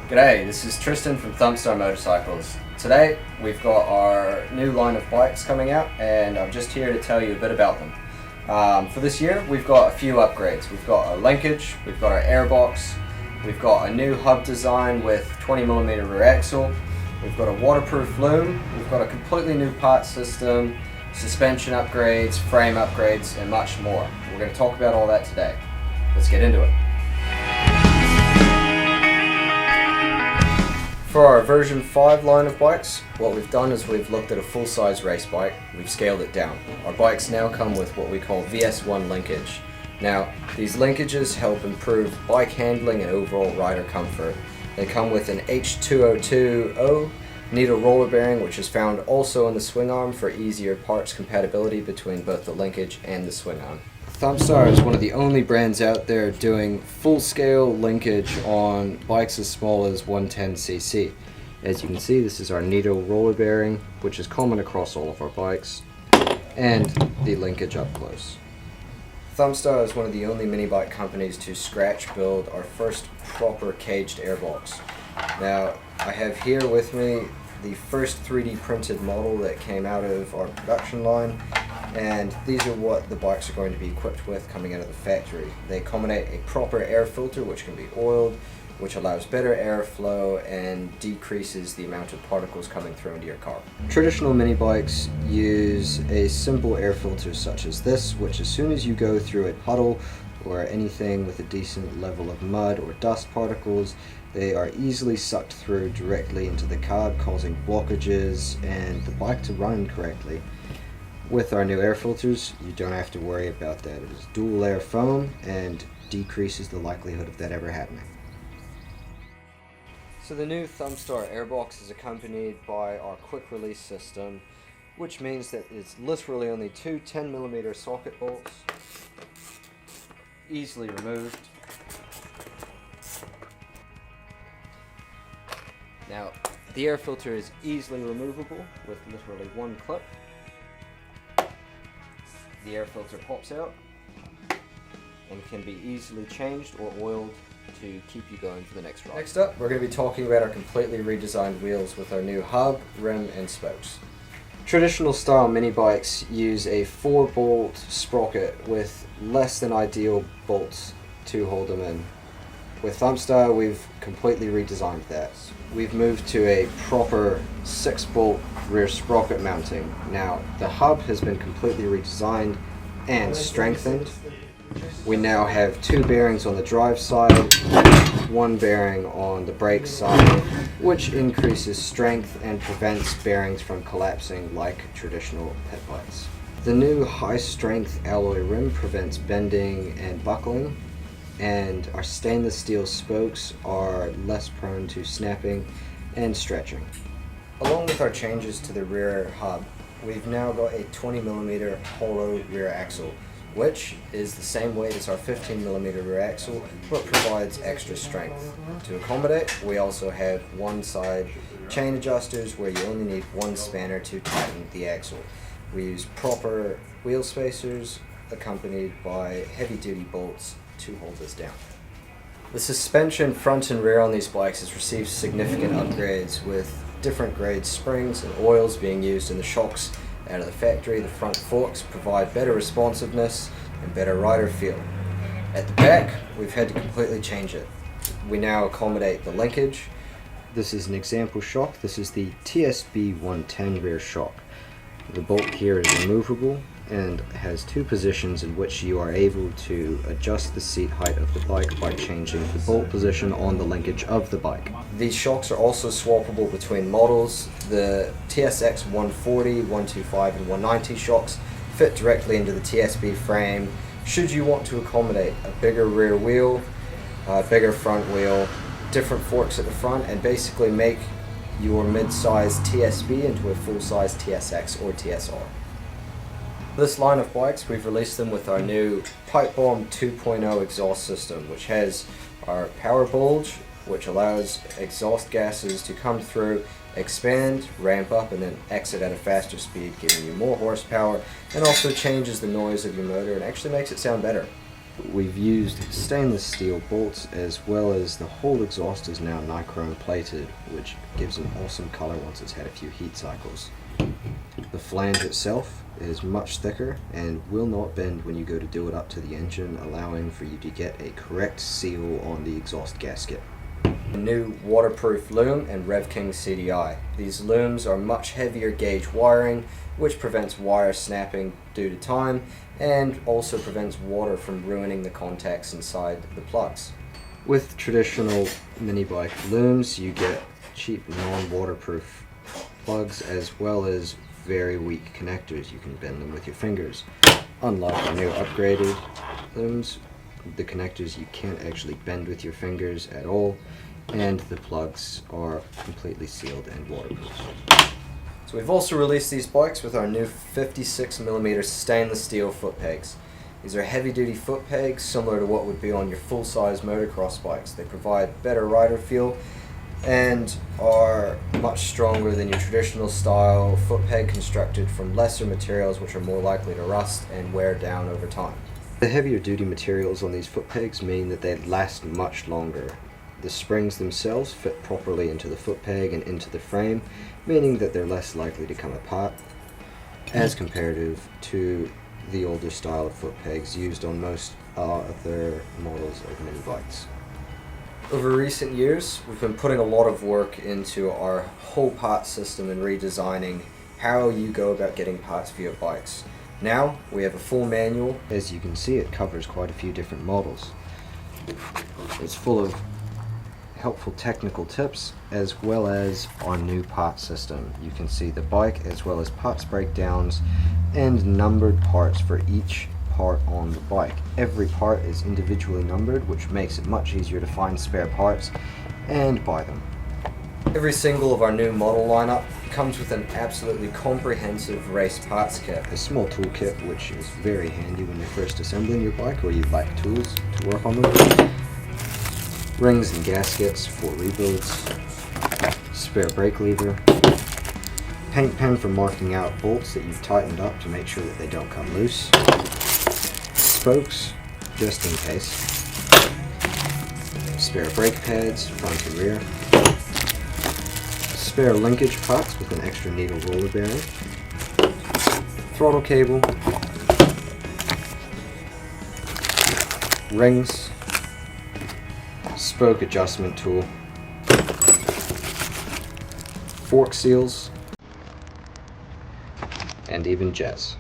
G'day, this is Tristan from Thumpstar Motorcycles. Today we've got our new line of bikes coming out and I'm just here to tell you a bit about them. For this year we've got a few upgrades. We've got our linkage, we've got our Airbox, we've got a new hub design with 20mm rear axle, we've got a waterproof loom, we've got a completely new part system, suspension upgrades, frame upgrades and much more. We're going to talk about all that today. Let's get into it. For our version 5 line of bikes, what we've done is we've looked at a full-size race bike, we've scaled it down. Our bikes now come with what we call VS1 Linkage. Now, these linkages help improve bike handling and overall rider comfort. They come with an H2020 needle roller bearing, which is found also in the swing arm for easier parts compatibility between both the linkage and the swing arm. Thumpstar is one of the only brands out there doing full-scale linkage on bikes as small as 110cc. As you can see, this is our needle roller bearing, which is common across all of our bikes, and the linkage up close. Thumpstar is one of the only mini bike companies to scratch build our first proper caged airbox. Now, I have here with me the first 3D printed model that came out of our production line, and these are what the bikes are going to be equipped with coming out of the factory. They accommodate a proper air filter which can be oiled, which allows better airflow and decreases the amount of particles coming through into your car. Traditional mini bikes use a simple air filter such as this, which as soon as you go through a puddle or anything with a decent level of mud or dust particles, they are easily sucked through directly into the carb, causing blockages and the bike to run correctly. With our new air filters, you don't have to worry about that. It is dual layer foam and decreases the likelihood of that ever happening. So the new Thumpstar Airbox is accompanied by our quick release system, which means that it's literally only two 10mm socket bolts, easily removed. Now, the air filter is easily removable with literally one clip. The air filter pops out and can be easily changed or oiled to keep you going for the next ride. Next up, we're going to be talking about our completely redesigned wheels with our new hub, rim and spokes. Traditional style mini bikes use a 4-bolt sprocket with less than ideal bolts to hold them in. With Thumpstar, we've completely redesigned that. We've moved to a proper 6-bolt rear sprocket mounting. Now, the hub has been completely redesigned and strengthened. We now have 2 bearings on the drive side, 1 bearing on the brake side, which increases strength and prevents bearings from collapsing like traditional pit bikes. The new high-strength alloy rim prevents bending and buckling, and our stainless steel spokes are less prone to snapping and stretching. Along with our changes to the rear hub, we've now got a 20mm hollow rear axle, which is the same weight as our 15mm rear axle, but provides extra strength. To accommodate, we also have one side chain adjusters where you only need one spanner to tighten the axle. We use proper wheel spacers accompanied by heavy-duty bolts to hold this down. The suspension front and rear on these bikes has received significant upgrades with different grade springs and oils being used in the shocks out of the factory. The front forks provide better responsiveness and better rider feel. At the back, we've had to completely change it. We now accommodate the linkage. This is an example shock. This is the TSB 110 rear shock. The bolt here is removable and has 2 positions in which you are able to adjust the seat height of the bike by changing the bolt position on the linkage of the bike. These shocks are also swappable between models. The TSX 140, 125 and 190 shocks fit directly into the TSB frame should you want to accommodate a bigger rear wheel, a bigger front wheel, different forks at the front, and basically make your mid-size TSB into a full-size TSX or TSR. This line of bikes, we've released them with our new Pipe Bomb 2.0 exhaust system, which has our power bulge, which allows exhaust gases to come through, expand, ramp up, and then exit at a faster speed, giving you more horsepower, and also changes the noise of your motor and actually makes it sound better. We've used stainless steel bolts, as well as the whole exhaust is now nichrome plated, which gives an awesome color once it's had a few heat cycles. The flange itself is much thicker and will not bend when you go to do it up to the engine, allowing for you to get a correct seal on the exhaust gasket. A new waterproof loom and RevKing CDI. These looms are much heavier gauge wiring, which prevents wire snapping due to time and also prevents water from ruining the contacts inside the plugs. With traditional mini bike looms, you get cheap non-waterproof plugs as well as very weak connectors. You can bend them with your fingers. Unlike the new upgraded looms, the connectors you can't actually bend with your fingers at all, and the plugs are completely sealed and waterproof. So we've also released these bikes with our new 56mm stainless steel foot pegs. These are heavy duty foot pegs similar to what would be on your full-size motocross bikes. They provide better rider feel and are much stronger than your traditional style foot peg constructed from lesser materials, which are more likely to rust and wear down over time. The heavier duty materials on these foot pegs mean that they last much longer. The springs themselves fit properly into the foot peg and into the frame, meaning that they're less likely to come apart as comparative to the older style of foot pegs used on most other models of mini bikes. Over recent years, we've been putting a lot of work into our whole part system and redesigning how you go about getting parts for your bikes. Now, we have a full manual. As you can see, it covers quite a few different models. It's full of helpful technical tips as well as our new part system. You can see the bike as well as parts breakdowns and numbered parts for each part on the bike. Every part is individually numbered, which makes it much easier to find spare parts and buy them. Every single of our new model lineup comes with an absolutely comprehensive race parts kit. A small toolkit which is very handy when you're first assembling your bike or you lack tools to work on them. Rings and gaskets for rebuilds, spare brake lever, paint pen for marking out bolts that you've tightened up to make sure that they don't come loose, spokes just in case, spare brake pads front and rear, spare linkage parts with an extra needle roller bearing, throttle cable, rings, spoke adjustment tool, fork seals, and even jets.